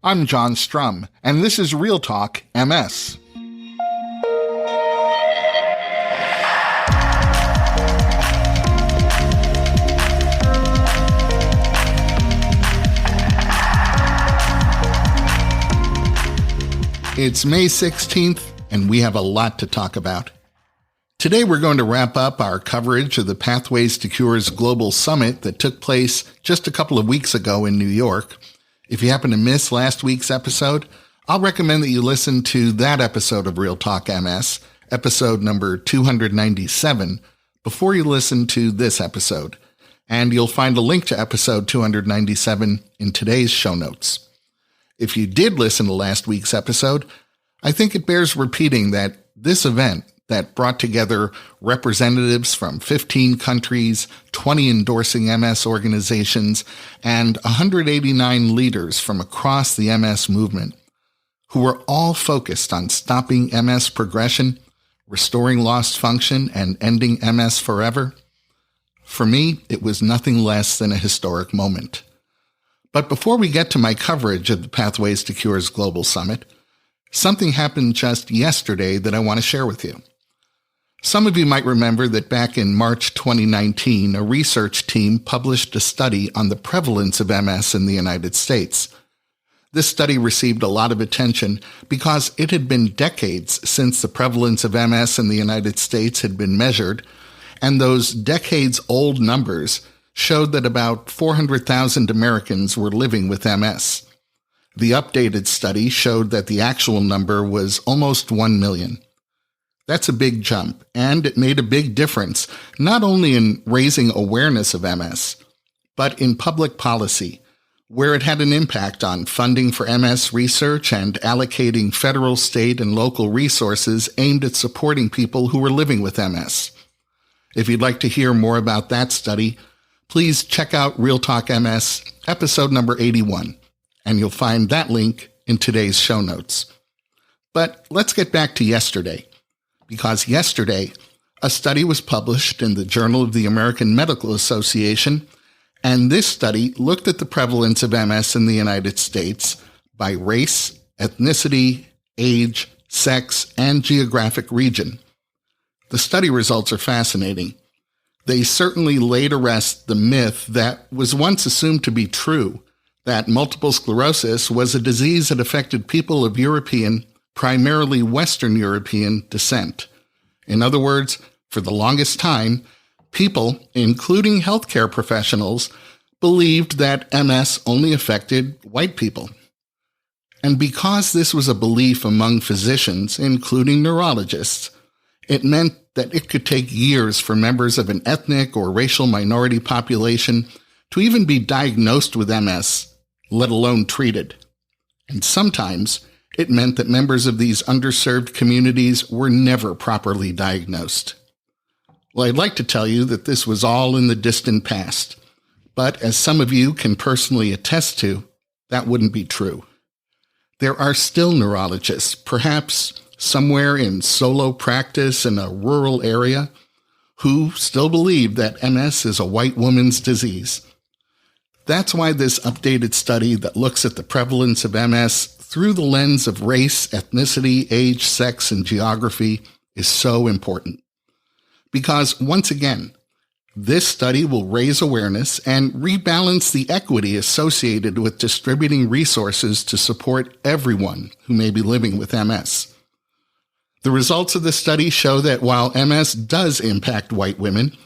I'm John Strum, and this is RealTalk MS. It's May 16th, and we have a lot to talk about. Today we're going to wrap up our coverage of the Pathways to Cures Global Summit that took place just a couple of weeks ago in New York. If you happen to miss last week's episode, I'll recommend that you listen to that episode of Real Talk MS, episode number 297, before you listen to this episode. And you'll find a link to episode 297 in today's show notes. If you did listen to last week's episode, I think it bears repeating that this event that brought together representatives from 15 countries, 20 endorsing MS organizations, and 189 leaders from across the MS movement, who were all focused on stopping MS progression, restoring lost function, and ending MS forever. For me, it was nothing less than a historic moment. But before we get to my coverage of the Pathways to Cures Global Summit, something happened just yesterday that I want to share with you. Some of you might remember that back in March 2019, a research team published a study on the prevalence of MS in the United States. This study received a lot of attention because it had been decades since the prevalence of MS in the United States had been measured, and those decades-old numbers showed that about 400,000 Americans were living with MS. The updated study showed that the actual number was almost 1 million. That's a big jump, and it made a big difference, not only in raising awareness of MS, but in public policy, where it had an impact on funding for MS research and allocating federal, state, and local resources aimed at supporting people who were living with MS. If you'd like to hear more about that study, please check out Real Talk MS, episode number 81, and you'll find that link in today's show notes. But let's get back to yesterday. Because yesterday, a study was published in the Journal of the American Medical Association, and this study looked at the prevalence of MS in the United States by race, ethnicity, age, sex, and geographic region. The study results are fascinating. They certainly lay to rest the myth that was once assumed to be true, that multiple sclerosis was a disease that affected people of European, primarily Western European, descent. In other words, for the longest time, people, including healthcare professionals, believed that MS only affected white people. And because this was a belief among physicians, including neurologists, it meant that it could take years for members of an ethnic or racial minority population to even be diagnosed with MS, let alone treated. And sometimes it meant that members of these underserved communities were never properly diagnosed. Well, I'd like to tell you that this was all in the distant past, but as some of you can personally attest to, that wouldn't be true. There are still neurologists, perhaps somewhere in solo practice in a rural area, who still believe that MS is a white woman's disease. That's why this updated study that looks at the prevalence of MS through the lens of race, ethnicity, age, sex, and geography is so important. Because, once again, this study will raise awareness and rebalance the equity associated with distributing resources to support everyone who may be living with MS. The results of the study show that while MS does impact white women,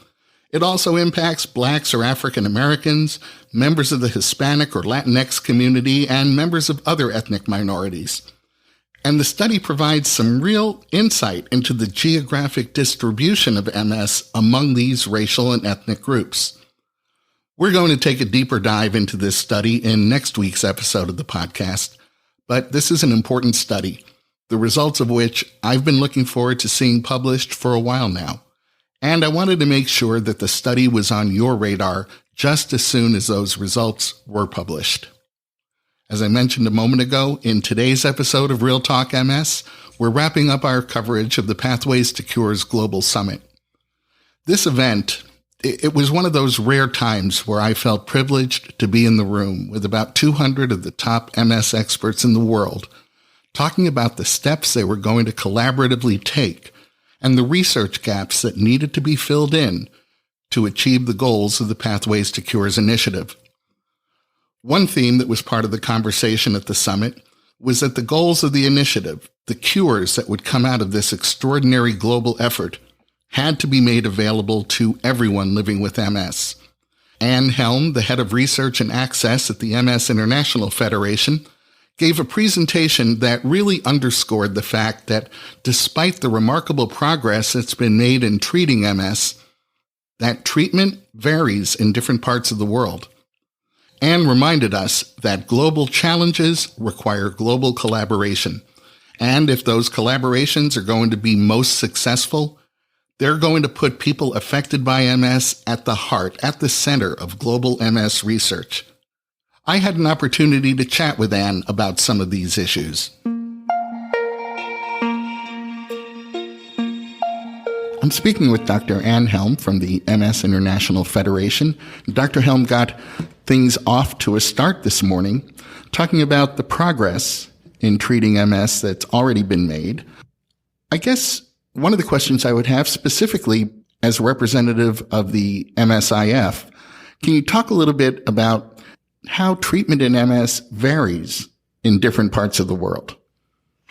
it also impacts Blacks or African Americans, members of the Hispanic or Latinx community, and members of other ethnic minorities. And the study provides some real insight into the geographic distribution of MS among these racial and ethnic groups. We're going to take a deeper dive into this study in next week's episode of the podcast, but this is an important study, the results of which I've been looking forward to seeing published for a while now. And I wanted to make sure that the study was on your radar just as soon as those results were published. As I mentioned a moment ago, in today's episode of Real Talk MS, we're wrapping up our coverage of the Pathways to Cures Global Summit. This event It was one of those rare times where I felt privileged to be in the room with about 200 of the top MS experts in the world, talking about the steps they were going to collaboratively take and the research gaps that needed to be filled in to achieve the goals of the Pathways to Cures initiative. One theme that was part of the conversation at the summit was that the goals of the initiative, the cures that would come out of this extraordinary global effort, had to be made available to everyone living with MS. Anne Helm, the head of research and access at the MS International Federation, gave a presentation that really underscored the fact that despite the remarkable progress that's been made in treating MS, that treatment varies in different parts of the world. Anne reminded us that global challenges require global collaboration. And if those collaborations are going to be most successful, they're going to put people affected by MS at the heart, at the center of global MS research. I had an opportunity to chat with Anne about some of these issues. I'm speaking with Dr. Anne Helm from the MS International Federation. Dr. Helm got things off to a start this morning, talking about the progress in treating MS that's already been made. I guess one of the questions I would have specifically as a representative of the MSIF, can you talk a little bit about how treatment in MS varies in different parts of the world?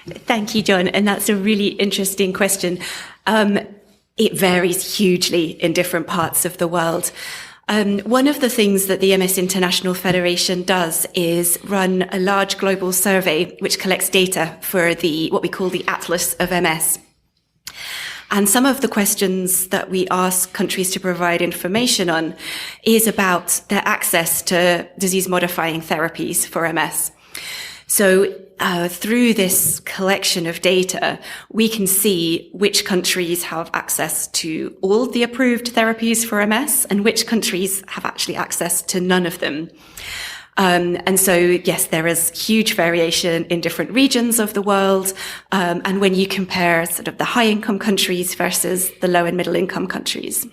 Thank you, John. And that's a really interesting question. It varies hugely in different parts of the world. One of the things that the MS International Federation does is run a large global survey which collects data for what we call the Atlas of MS. And some of the questions that we ask countries to provide information on is about their access to disease-modifying therapies for MS. So through this collection of data, we can see which countries have access to all the approved therapies for MS and which countries have actually access to none of them. And so, yes, there is huge variation in different regions of the world. And when you compare sort of the high income countries versus the low and middle income countries.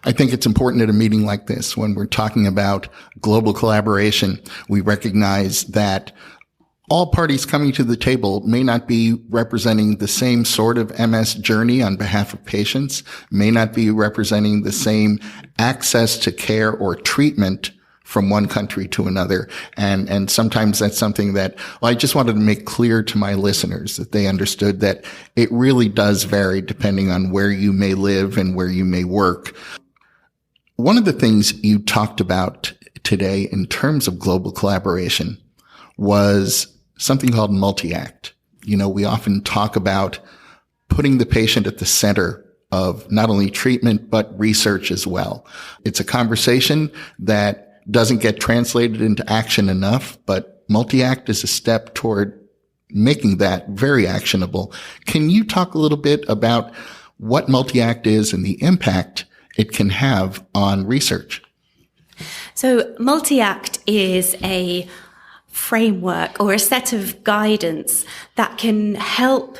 I think it's important at a meeting like this, when we're talking about global collaboration, we recognize that all parties coming to the table may not be representing the same sort of MS journey on behalf of patients, may not be representing the same access to care or treatment from one country to another. And sometimes that's something that, I just wanted to make clear to my listeners that they understood that it really does vary depending on where you may live and where you may work. One of the things you talked about today in terms of global collaboration was something called multi-act. You know, we often talk about putting the patient at the center of not only treatment, but research as well. It's a conversation that doesn't get translated into action enough, but multi-act is a step toward making that very actionable. Can you talk a little bit about what multi-act is and the impact it can have on research? So multi-act is a framework or a set of guidance that can help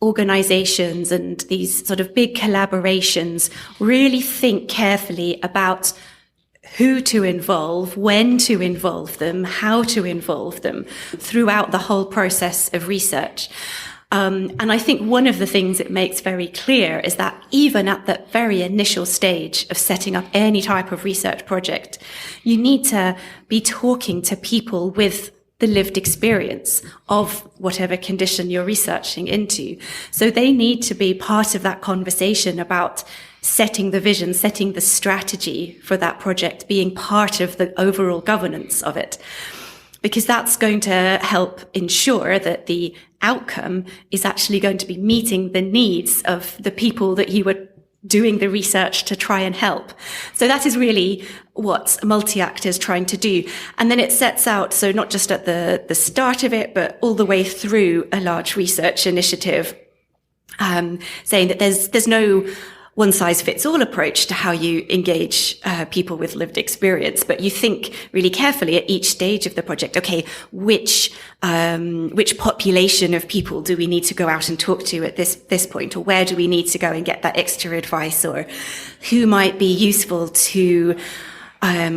organizations and these sort of big collaborations really think carefully about who to involve, when to involve them, how to involve them throughout the whole process of research. And I think one of the things it makes very clear is that even at that very initial stage of setting up any type of research project, you need to be talking to people with the lived experience of whatever condition you're researching into. So they need to be part of that conversation about setting the vision, setting the strategy for that project, being part of the overall governance of it. Because that's going to help ensure that the outcome is actually going to be meeting the needs of the people that you were doing the research to try and help. So that is really what multi-act is trying to do. And then it sets out, so not just at the start of it, but all the way through a large research initiative, saying that there's no one-size-fits-all approach to how you engage people with lived experience, but you think really carefully at each stage of the project, okay, which population of people do we need to go out and talk to at this point, or where do we need to go and get that extra advice, or who might be useful to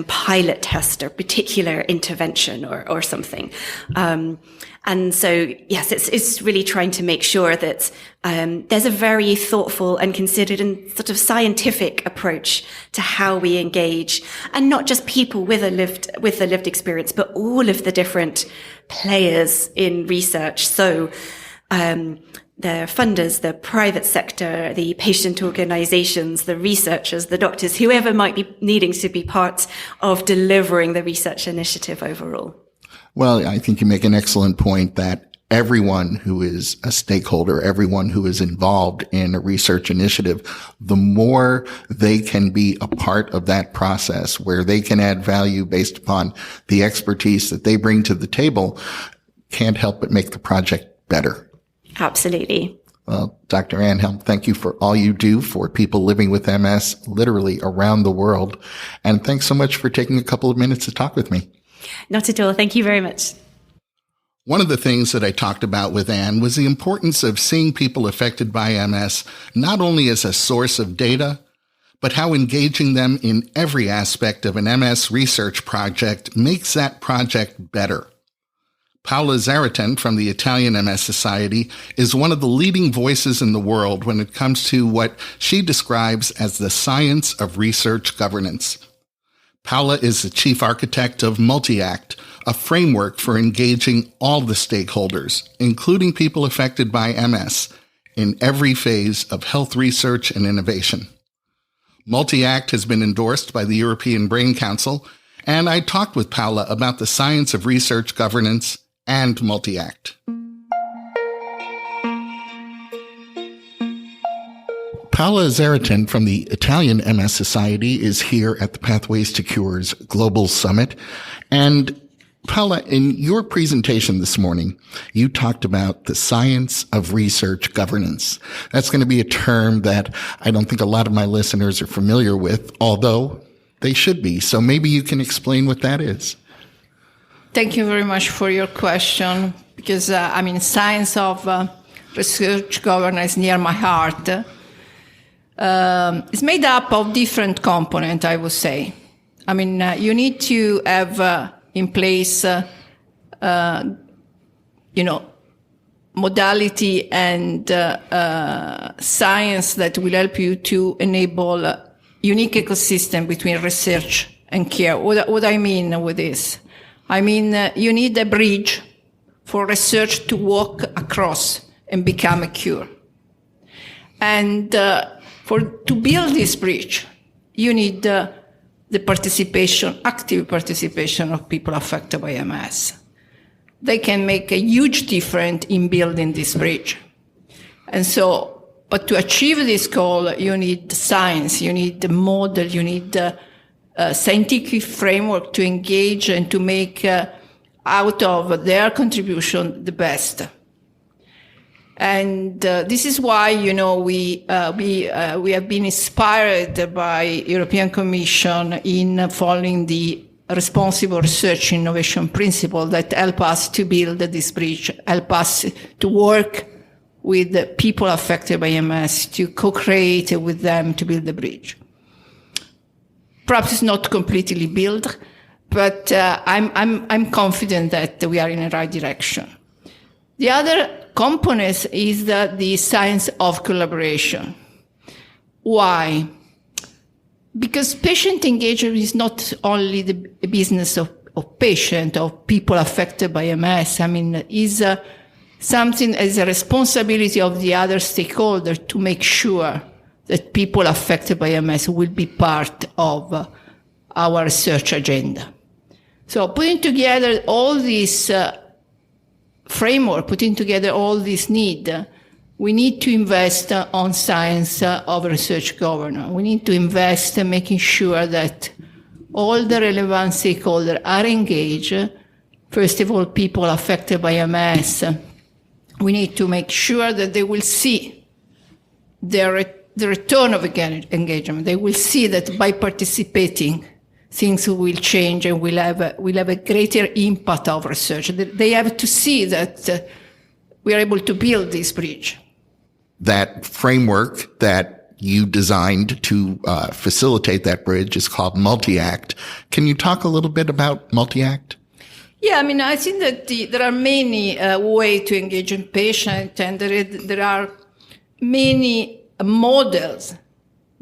pilot test a particular intervention or something. And so, yes, it's really trying to make sure that there's a very thoughtful and considered and sort of scientific approach to how we engage, and not just people with the lived experience, but all of the different players in research. So, the funders, the private sector, the patient organizations, the researchers, the doctors, whoever might be needing to be part of delivering the research initiative overall. Well, I think you make an excellent point that everyone who is a stakeholder, everyone who is involved in a research initiative, the more they can be a part of that process where they can add value based upon the expertise that they bring to the table, can't help but make the project better. Absolutely. Well, Dr. Anhelm, thank you for all you do for people living with MS literally around the world. And thanks so much for taking a couple of minutes to talk with me. Not at all. Thank you very much. One of the things that I talked about with Anne was the importance of seeing people affected by MS not only as a source of data, but how engaging them in every aspect of an MS research project makes that project better. Paola Zaratin from the Italian MS Society is one of the leading voices in the world when it comes to what she describes as the science of research governance. Paola is the chief architect of MultiAct, a framework for engaging all the stakeholders, including people affected by MS, in every phase of health research and innovation. MultiAct has been endorsed by the European Brain Council, and I talked with Paola about the science of research governance and MultiAct. Paola Zaratin from the Italian MS Society is here at the Pathways to Cures Global Summit. And Paola, in your presentation this morning, you talked about the science of research governance. That's going to be a term that I don't think a lot of my listeners are familiar with, although they should be. So maybe you can explain what that is. Thank you very much for your question, because, science of research governance is near my heart. It's made up of different components, I would say. You need to have in place, modality and science that will help you to enable a unique ecosystem between research and care. What I mean with this? You need a bridge for research to walk across and become a cure. And to build this bridge, you need the active participation of people affected by MS. They can make a huge difference in building this bridge. And so, but to achieve this goal, you need science, you need the model, you need a scientific framework to engage and to make out of their contribution the best. And this is why, we have been inspired by European Commission in following the responsible research innovation principle that help us to build this bridge, help us to work with the people affected by MS, to co-create with them to build the bridge. Perhaps it's not completely built, but I'm confident that we are in the right direction. The other component is the science of collaboration. Why? Because patient engagement is not only the business of patient, of people affected by MS. Is something as a responsibility of the other stakeholder to make sure that people affected by MS will be part of our research agenda. So putting together all these framework, putting together all this need, we need to invest on science of research governance. We need to invest in making sure that all the relevant stakeholders are engaged. First of all, people affected by MS. We need to make sure that they will see their the return of engagement. They will see that by participating, things will change and we'll have a greater impact of research. They have to see that we are able to build this bridge. That framework that you designed to facilitate that bridge is called Multi-Act. Can you talk a little bit about Multi-Act? Yeah, I mean, I think that there are many ways to engage in patient, and there are many models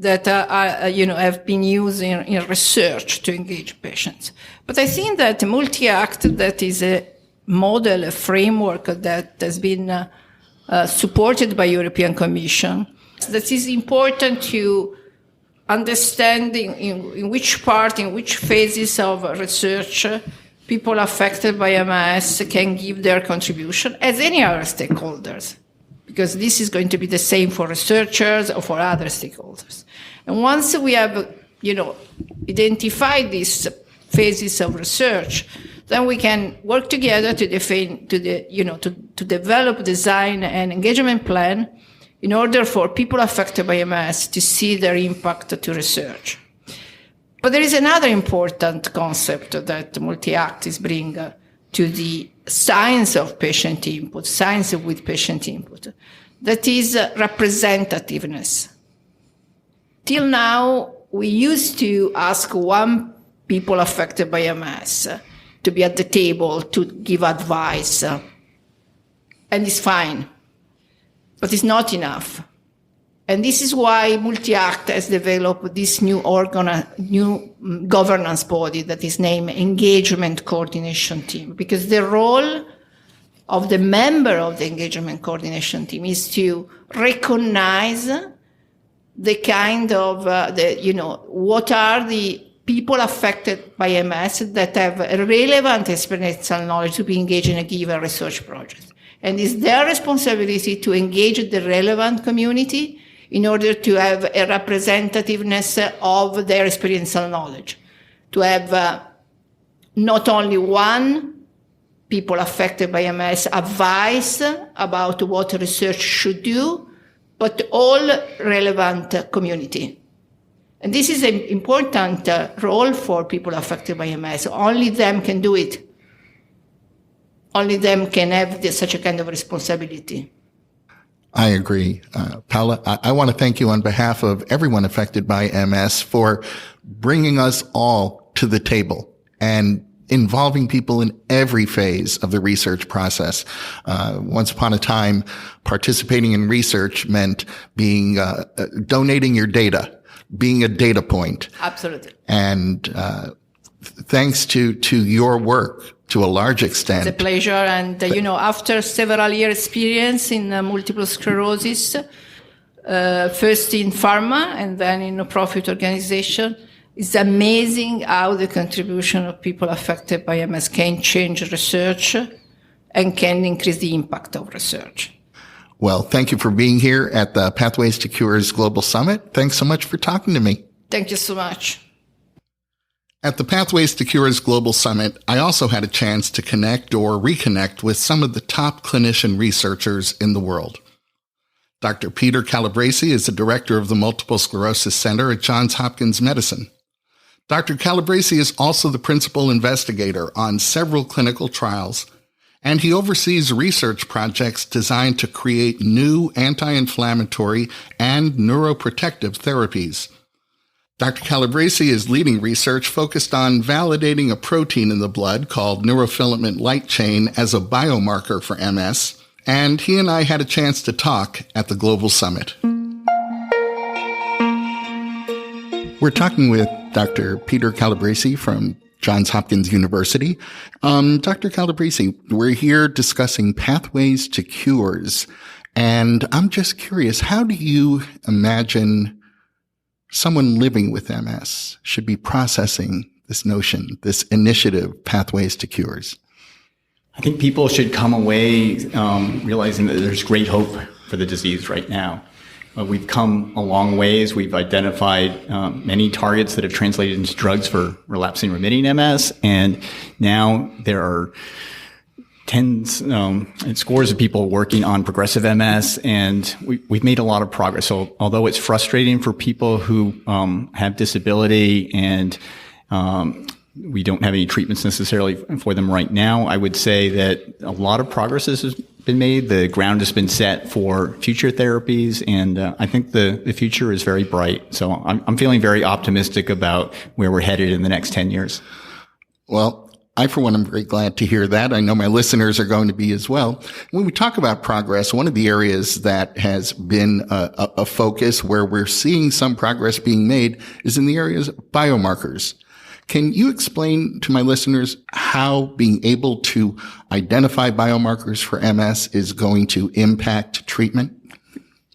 that have been used in research to engage patients. But I think that Multi-Act, that is a model, a framework that has been supported by European Commission, that is important to understanding in which phases of research people affected by MS can give their contribution as any other stakeholders, because this is going to be the same for researchers or for other stakeholders. And once we have, identified these phases of research, then we can work together to develop, design an engagement plan in order for people affected by MS to see their impact to research. But there is another important concept that Multi-Act is bringing to the science of patient input, science with patient input, that is representativeness. Till now, we used to ask one people affected by MS to be at the table to give advice, and it's fine. But it's not enough. And this is why Multi-Act has developed this new governance body that is named Engagement Coordination Team, because the role of the member of the Engagement Coordination Team is to recognize the kind of, what are the people affected by MS that have a relevant experiential knowledge to be engaged in a given research project. And it's their responsibility to engage the relevant community in order to have a representativeness of their experiential knowledge, to have not only one people affected by MS advice about what research should do, but all relevant community. And this is an important role for people affected by MS. Only them can do it. Only them can have such a kind of responsibility. I agree. Paola, I want to thank you on behalf of everyone affected by MS for bringing us all to the table and involving people in every phase of the research process. Once upon a time, participating in research meant being, donating your data, being a data point. Absolutely. And, thanks to your work, to a large extent. It's a pleasure. And, after several years experience in multiple sclerosis, first in pharma and then in a profit organization, it's amazing how the contribution of people affected by MS can change research and can increase the impact of research. Well, thank you for being here at the Pathways to Cures Global Summit. Thanks so much for talking to me. Thank you so much. At the Pathways to Cures Global Summit, I also had a chance to connect or reconnect with some of the top clinician researchers in the world. Dr. Peter Calabresi is the director of the Multiple Sclerosis Center at Johns Hopkins Medicine. Dr. Calabresi is also the principal investigator on several clinical trials, and he oversees research projects designed to create new anti-inflammatory and neuroprotective therapies. Dr. Calabresi is leading research focused on validating a protein in the blood called neurofilament light chain as a biomarker for MS, and he and I had a chance to talk at the Global Summit. We're talking with Dr. Peter Calabresi from Johns Hopkins University. Dr. Calabresi, we're here discussing pathways to cures, and I'm just curious, how do you imagine someone living with MS should be processing this notion, this initiative, Pathways to Cures? I think people should come away realizing that there's great hope for the disease right now. We've come a long ways. We've identified many targets that have translated into drugs for relapsing remitting MS, and now there are tens and scores of people working on progressive MS, and we've made a lot of progress. So although it's frustrating for people who have disability and we don't have any treatments necessarily for them right now, I would say that a lot of progress has been made. The ground has been set for future therapies, and I think the future is very bright. So I'm feeling very optimistic about where we're headed in the next 10 years. Well, I, for one, am very glad to hear that. I know my listeners are going to be as well. When we talk about progress, one of the areas that has been a focus where we're seeing some progress being made is in the areas of biomarkers. Can you explain to my listeners how being able to identify biomarkers for MS is going to impact treatment?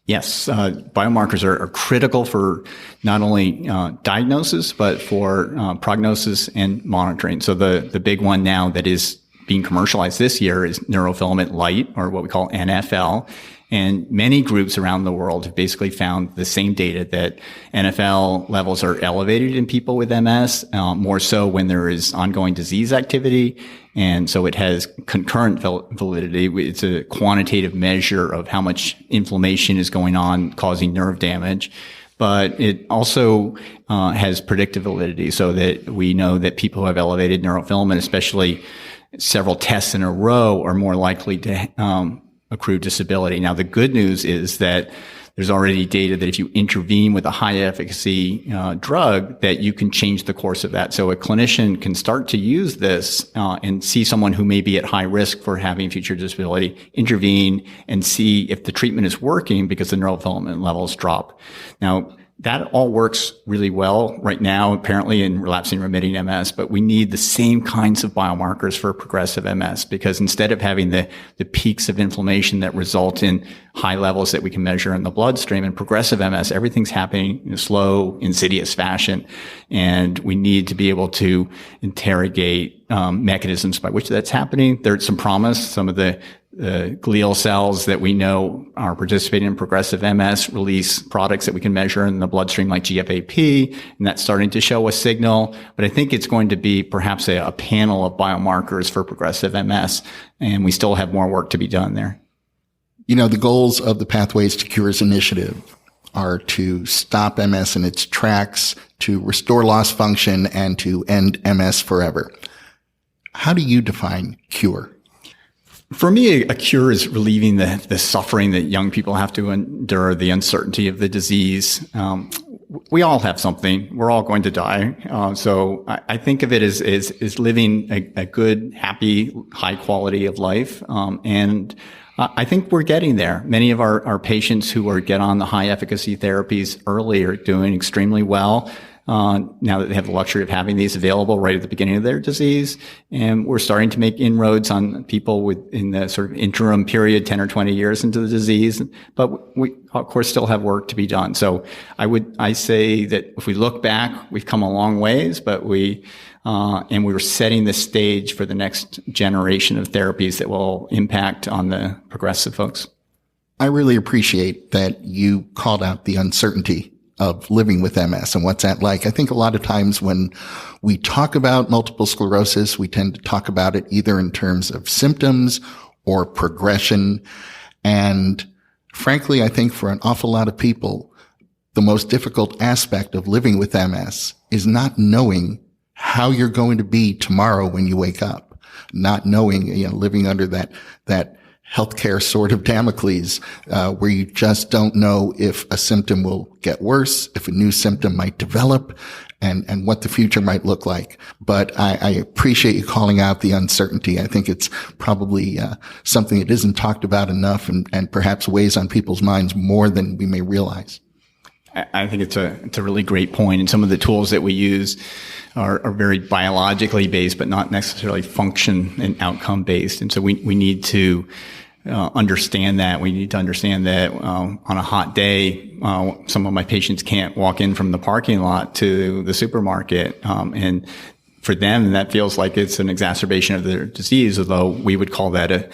Yes, biomarkers are critical for not only diagnosis, but for prognosis and monitoring. So the big one now that is being commercialized this year is neurofilament light, or what we call NFL. And many groups around the world have basically found the same data that NFL levels are elevated in people with MS, more so when there is ongoing disease activity. And so it has concurrent validity. It's a quantitative measure of how much inflammation is going on, causing nerve damage. But it also has predictive validity, so that we know that people who have elevated neurofilament, especially several tests in a row, are more likely to accrue disability. Now, the good news is that there's already data that if you intervene with a high efficacy drug, that you can change the course of that. So a clinician can start to use this and see someone who may be at high risk for having future disability, intervene and see if the treatment is working because the neurofilament levels drop. Now, that all works really well right now, apparently, in relapsing remitting MS, but we need the same kinds of biomarkers for progressive MS, because instead of having the peaks of inflammation that result in high levels that we can measure in the bloodstream, in progressive MS, everything's happening in a slow, insidious fashion. And we need to be able to interrogate mechanisms by which that's happening. There's some promise. Some of the glial cells that we know are participating in progressive MS release products that we can measure in the bloodstream like GFAP, and that's starting to show a signal. But I think it's going to be perhaps a panel of biomarkers for progressive MS, and we still have more work to be done there. You know, the goals of the Pathways to Cures initiative are to stop MS in its tracks, to restore lost function, and to end MS forever. How do you define cure? For me, a cure is relieving the suffering that young people have to endure, the uncertainty of the disease. We all have something. We're all going to die. So I think of it as living a good, happy, high quality of life. And I think we're getting there. Many of our patients who get on the high efficacy therapies early are doing extremely well. Now that they have the luxury of having these available right at the beginning of their disease. And we're starting to make inroads on people in the sort of interim period, 10 or 20 years into the disease. But we, of course, still have work to be done. So I say that if we look back, we've come a long ways, but we were setting the stage for the next generation of therapies that will impact on the progressive folks. I really appreciate that you called out the uncertainty of living with MS and what's that like. I think a lot of times when we talk about multiple sclerosis, we tend to talk about it either in terms of symptoms or progression. And frankly, I think for an awful lot of people, the most difficult aspect of living with MS is not knowing how you're going to be tomorrow when you wake up, not knowing, living under that healthcare sword of Damocles, where you just don't know if a symptom will get worse, if a new symptom might develop, and what the future might look like. But I appreciate you calling out the uncertainty. I think it's probably something that isn't talked about enough and perhaps weighs on people's minds more than we may realize. I think it's a really great point. And some of the tools that we use are very biologically based, but not necessarily function and outcome based. And so we need to understand that. We need to understand that on a hot day, some of my patients can't walk in from the parking lot to the supermarket. And for them, that feels like it's an exacerbation of their disease, although we would call that a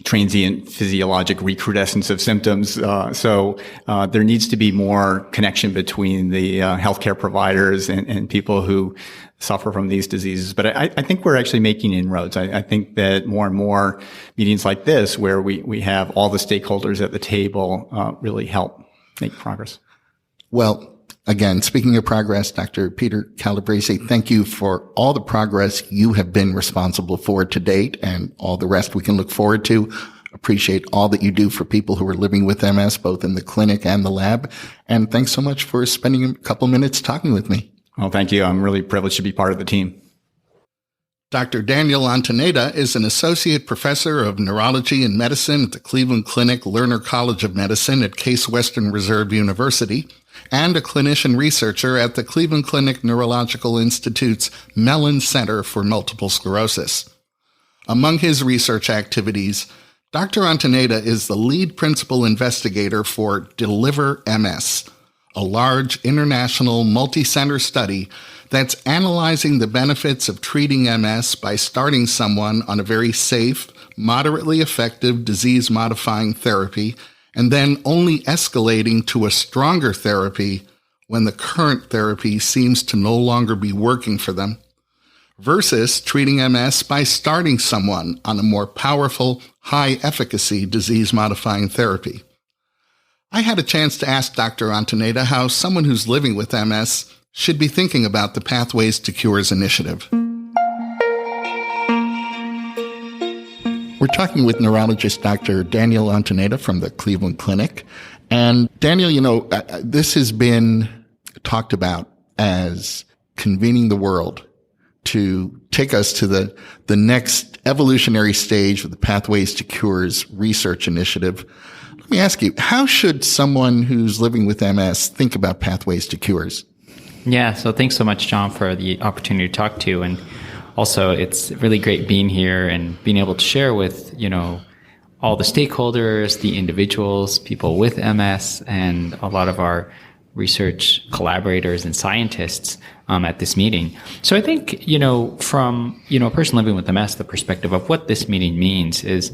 transient physiologic recrudescence of symptoms. So there needs to be more connection between the healthcare providers and people who suffer from these diseases. But I think we're actually making inroads. I think that more and more meetings like this, where we have all the stakeholders at the table, really help make progress. Well, again, speaking of progress, Dr. Peter Calabrese, thank you for all the progress you have been responsible for to date and all the rest we can look forward to. Appreciate all that you do for people who are living with MS, both in the clinic and the lab. And thanks so much for spending a couple minutes talking with me. Well, thank you. I'm really privileged to be part of the team. Dr. Daniel Antoneda is an associate professor of neurology and medicine at the Cleveland Clinic Lerner College of Medicine at Case Western Reserve University and a clinician researcher at the Cleveland Clinic Neurological Institute's Mellon Center for Multiple Sclerosis. Among his research activities, Dr. Antoneda is the lead principal investigator for Deliver MS, a large international multi-center study that's analyzing the benefits of treating MS by starting someone on a very safe, moderately effective disease-modifying therapy and then only escalating to a stronger therapy when the current therapy seems to no longer be working for them, versus treating MS by starting someone on a more powerful, high-efficacy disease-modifying therapy. I had a chance to ask Dr. Antoneda how someone who's living with MS should be thinking about the Pathways to Cures initiative. We're talking with neurologist Dr. Daniel Antoneda from the Cleveland Clinic. And Daniel, this has been talked about as convening the world to take us to the next evolutionary stage of the Pathways to Cures research initiative. Let me ask you, how should someone who's living with MS think about Pathways to Cures? Yeah, so thanks so much, John, for the opportunity to talk to you. And also, it's really great being here and being able to share with, all the stakeholders, the individuals, people with MS, and a lot of our research collaborators and scientists at this meeting. So I think, from, a person living with MS, the perspective of what this meeting means is,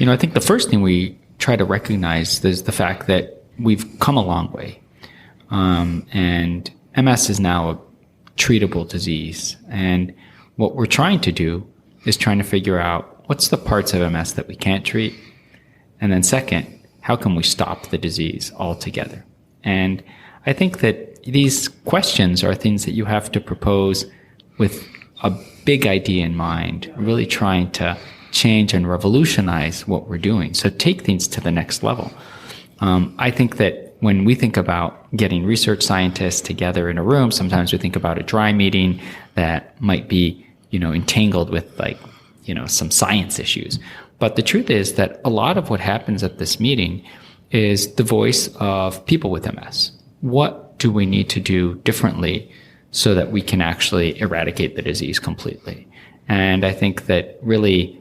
I think the first thing we try to recognize is the fact that we've come a long way. And MS is now a treatable disease. And what we're trying to do is trying to figure out what's the parts of MS that we can't treat. And then second, how can we stop the disease altogether? And I think that these questions are things that you have to propose with a big idea in mind, really trying to change and revolutionize what we're doing. So take things to the next level. I think that when we think about getting research scientists together in a room, sometimes we think about a dry meeting that might be, entangled with some science issues. But the truth is that a lot of what happens at this meeting is the voice of people with MS. What do we need to do differently so that we can actually eradicate the disease completely? And I think that really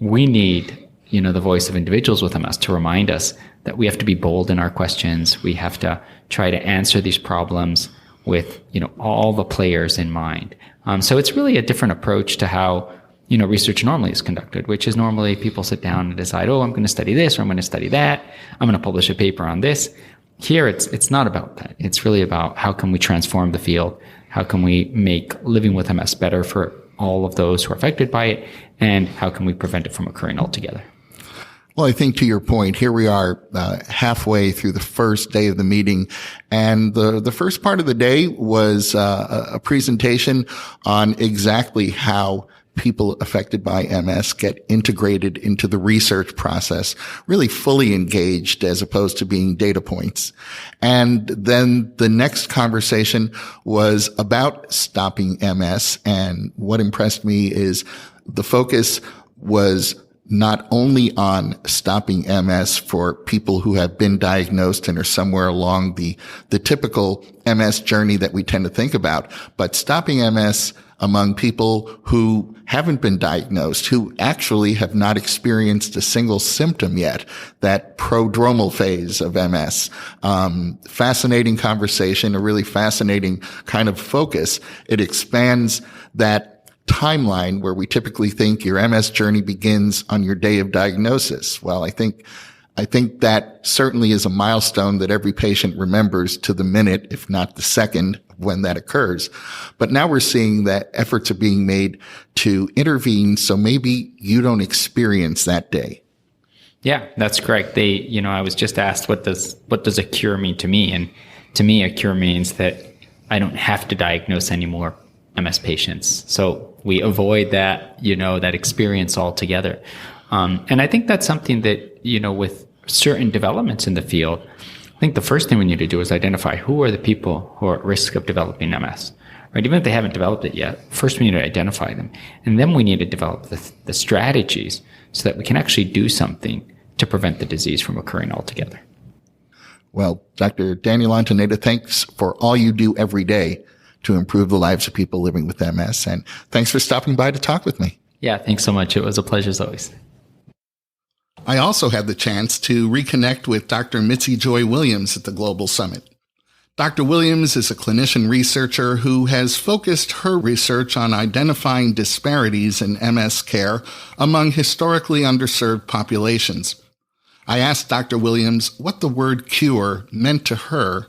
we need, the voice of individuals with MS to remind us that we have to be bold in our questions. We have to try to answer these problems with, all the players in mind. So it's really a different approach to how, research normally is conducted, which is normally people sit down and decide, I'm going to study this or I'm going to study that. I'm going to publish a paper on this. Here, it's not about that. It's really about how can we transform the field? How can we make living with MS better for all of those who are affected by it? And how can we prevent it from occurring altogether? Well, I think to your point, here we are halfway through the first day of the meeting. And the first part of the day was a presentation on exactly how people affected by MS get integrated into the research process, really fully engaged as opposed to being data points. And then the next conversation was about stopping MS. And what impressed me is the focus was not only on stopping MS for people who have been diagnosed and are somewhere along the typical MS journey that we tend to think about, but stopping MS among people who haven't been diagnosed, who actually have not experienced a single symptom yet, that prodromal phase of MS. Fascinating conversation, a really fascinating kind of focus. It expands that timeline where we typically think your MS journey begins on your day of diagnosis. Well, I think I think that certainly is a milestone that every patient remembers to the minute, if not the second, when that occurs. But now we're seeing that efforts are being made to intervene so maybe you don't experience that day. Yeah, that's correct. I was just asked, what does a cure mean to me? And to me, a cure means that I don't have to diagnose any more MS patients. So we avoid that, that experience altogether. And I think that's something that, with certain developments in the field, I think the first thing we need to do is identify who are the people who are at risk of developing MS, right? Even if they haven't developed it yet, first we need to identify them. And then we need to develop the strategies so that we can actually do something to prevent the disease from occurring altogether. Well, Dr. Daniel Antoneta, thanks for all you do every day to improve the lives of people living with MS. And thanks for stopping by to talk with me. Yeah, thanks so much. It was a pleasure as always. I also had the chance to reconnect with Dr. Mitzi Joy Williams at the Global Summit. Dr. Williams is a clinician researcher who has focused her research on identifying disparities in MS care among historically underserved populations. I asked Dr. Williams what the word cure meant to her,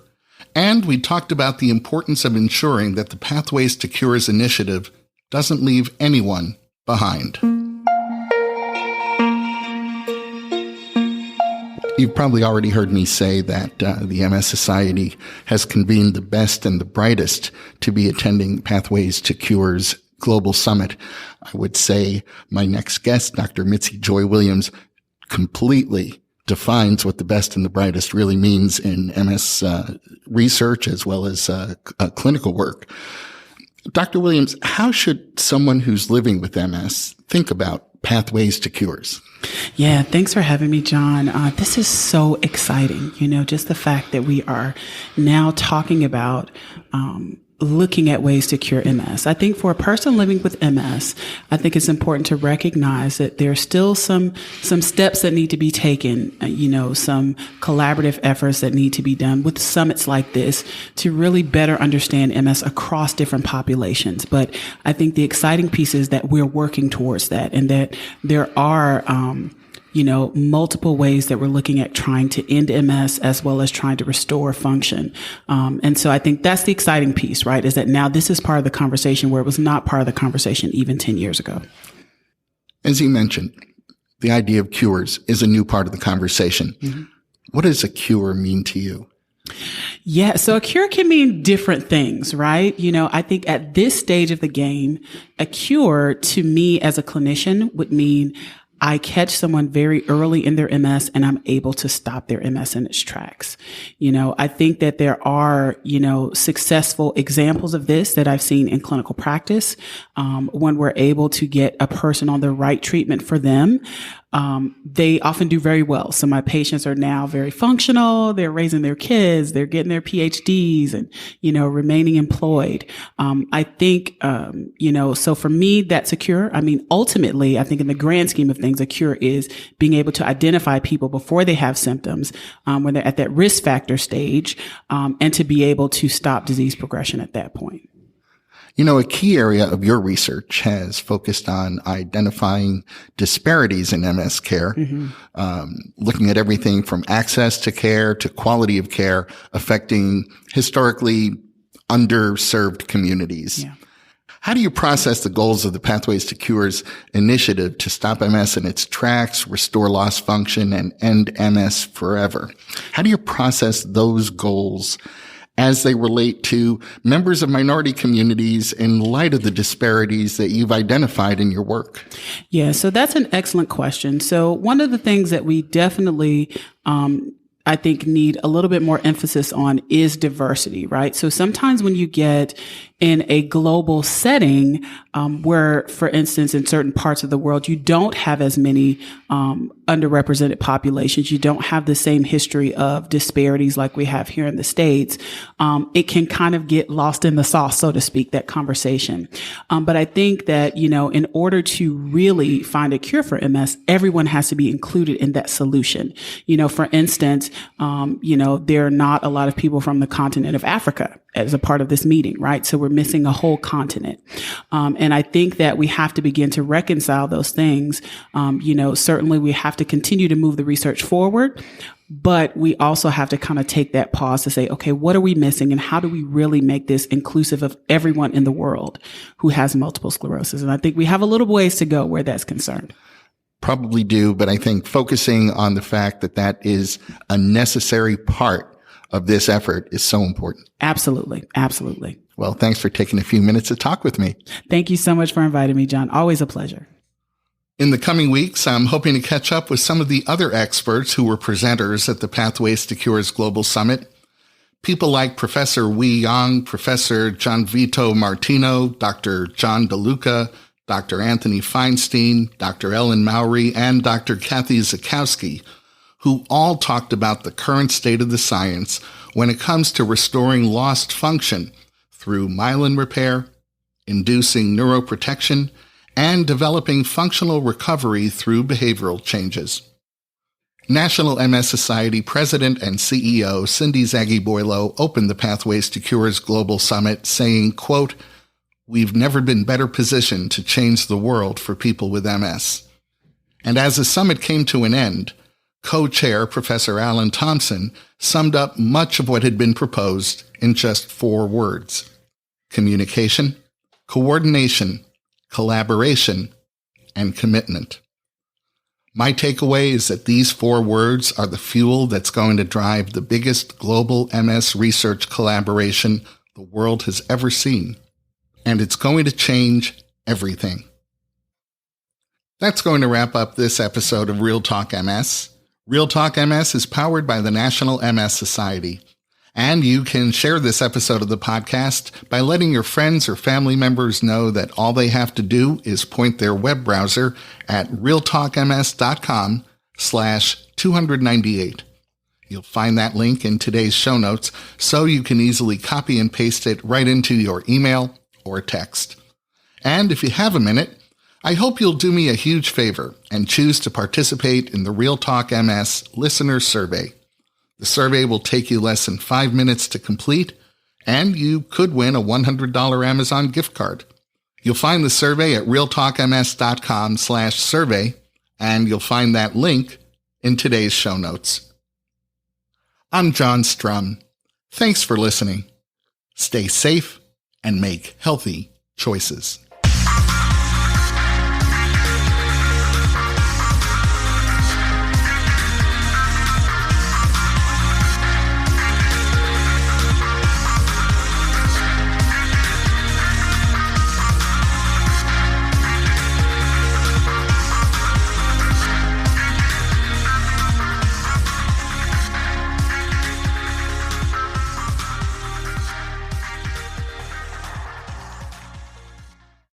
and we talked about the importance of ensuring that the Pathways to Cures initiative doesn't leave anyone behind. You've probably already heard me say that the MS Society has convened the best and the brightest to be attending Pathways to Cures Global Summit. I would say my next guest, Dr. Mitzi Joy Williams, completely defines what the best and the brightest really means in MS research as well as clinical work. Dr. Williams, how should someone who's living with MS think about Pathways to Cures? Yeah, thanks for having me, John. This is so exciting. Just the fact that we are now talking about looking at ways to cure MS. I think for a person living with MS, I think it's important to recognize that there are still some steps that need to be taken, some collaborative efforts that need to be done with summits like this to really better understand MS across different populations. But I think the exciting piece is that we're working towards that, and that there are, multiple ways that we're looking at trying to end MS as well as trying to restore function. And so I think that's the exciting piece, right? Is that now this is part of the conversation where it was not part of the conversation even 10 years ago. As you mentioned, the idea of cures is a new part of the conversation. Mm-hmm. What does a cure mean to you? Yeah, so a cure can mean different things, right? I think at this stage of the game, a cure to me as a clinician would mean I catch someone very early in their MS and I'm able to stop their MS in its tracks. I think that there are, successful examples of this that I've seen in clinical practice. When we're able to get a person on the right treatment for them, they often do very well. So my patients are now very functional. They're raising their kids. They're getting their PhDs and, remaining employed. I think, so for me, that's a cure. I mean, ultimately, I think in the grand scheme of things, a cure is being able to identify people before they have symptoms, when they're at that risk factor stage, and to be able to stop disease progression at that point. A key area of your research has focused on identifying disparities in MS care, looking at everything from access to care to quality of care affecting historically underserved communities. Yeah. How do you process the goals of the Pathways to Cures initiative to stop MS in its tracks, restore lost function, and end MS forever? How do you process those goals as they relate to members of minority communities in light of the disparities that you've identified in your work? Yeah, so that's an excellent question. So one of the things that we definitely I think need a little bit more emphasis on is diversity, right? So sometimes when you get in a global setting, where, for instance, in certain parts of the world, you don't have as many underrepresented populations, you don't have the same history of disparities like we have here in the States, it can kind of get lost in the sauce, so to speak, that conversation. But I think that, in order to really find a cure for MS, everyone has to be included in that solution. For instance, there are not a lot of people from the continent of Africa as a part of this meeting, right? So we're missing a whole continent. And I think that we have to begin to reconcile those things. Certainly we have to continue to move the research forward, but we also have to kind of take that pause to say, okay, what are we missing and how do we really make this inclusive of everyone in the world who has multiple sclerosis? And I think we have a little ways to go where that's concerned. Probably do, but I think focusing on the fact that that is a necessary part of this effort is so important. Absolutely. Absolutely. Well, thanks for taking a few minutes to talk with me. Thank you so much for inviting me, John. Always a pleasure. In the coming weeks, I'm hoping to catch up with some of the other experts who were presenters at the Pathways to Cures Global Summit. People like Professor Wei Yang, Professor Gianvito Martino, Dr. John DeLuca, Dr. Anthony Feinstein, Dr. Ellen Mowry, and Dr. Kathy Zakowski, who all talked about the current state of the science when it comes to restoring lost function through myelin repair, inducing neuroprotection, and developing functional recovery through behavioral changes. National MS Society President and CEO Cindy Zaghi-Boilo opened the Pathways to Cures Global Summit saying, quote, "We've never been better positioned to change the world for people with MS." And as the summit came to an end, co-chair Professor Alan Thompson summed up much of what had been proposed in just 4 words: communication, coordination, collaboration, and commitment. My takeaway is that these 4 words are the fuel that's going to drive the biggest global MS research collaboration the world has ever seen. And it's going to change everything. That's going to wrap up this episode of RealTalk MS. RealTalk MS is powered by the National MS Society. And you can share this episode of the podcast by letting your friends or family members know that all they have to do is point their web browser at realtalkms.com/298. You'll find that link in today's show notes so you can easily copy and paste it right into your email or text. And if you have a minute, I hope you'll do me a huge favor and choose to participate in the RealTalk MS Listener Survey. The survey will take you less than 5 minutes to complete, and you could win a $100 Amazon gift card. You'll find the survey at realtalkms.com/survey, and you'll find that link in today's show notes. I'm John Strum. Thanks for listening. Stay safe and make healthy choices.